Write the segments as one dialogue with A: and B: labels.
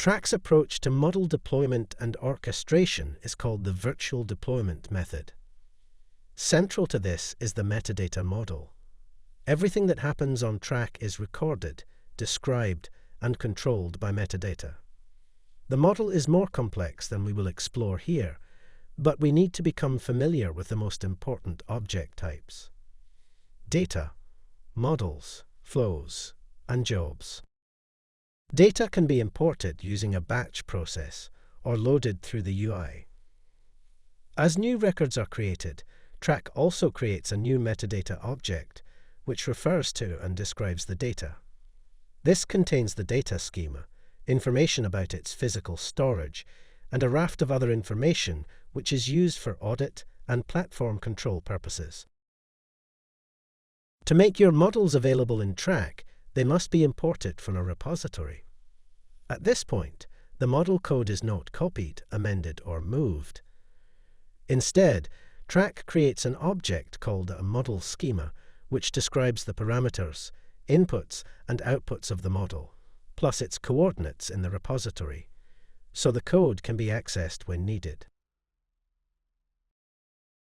A: TRAC's approach to model deployment and orchestration is called the virtual deployment method. Central to this is the metadata model. Everything that happens on TRAC is recorded, described, and controlled by metadata. The model is more complex than we will explore here, but we need to become familiar with the most important object types: data, models, flows, and jobs. Data can be imported using a batch process or loaded through the UI. As new records are created, TRAC also creates a new metadata object, which refers to and describes the data. This contains the data schema, information about its physical storage, and a raft of other information which is used for audit and platform control purposes. To make your models available in TRAC, they must be imported from a repository. At this point, the model code is not copied, amended, or moved. Instead, TRAC creates an object called a model schema, which describes the parameters, inputs, and outputs of the model, plus its coordinates in the repository, so the code can be accessed when needed.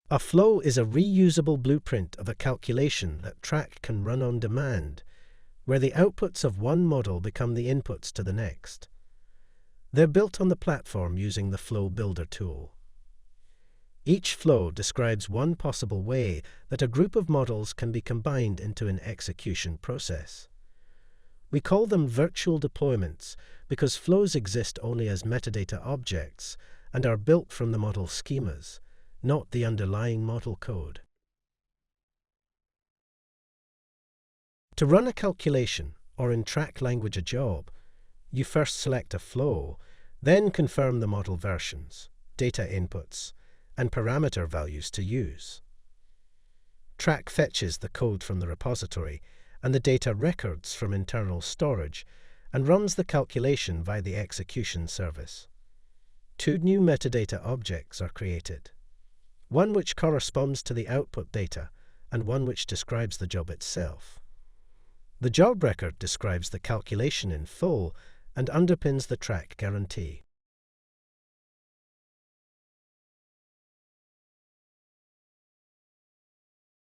A: A flow is a reusable blueprint of a calculation that TRAC can run on demand, where the outputs of one model become the inputs to the next. They're built on the platform using the Flow Builder tool. Each flow describes one possible way that a group of models can be combined into an execution process. We call them virtual deployments because flows exist only as metadata objects and are built from the model schemas, not the underlying model code. To run a calculation, or in TRAC language a job, you first select a flow, then confirm the model versions, data inputs, and parameter values to use. TRAC fetches the code from the repository and the data records from internal storage and runs the calculation via the execution service. Two new metadata objects are created, one which corresponds to the output data and one which describes the job itself. The job record describes the calculation in full and underpins the TRAC guarantee.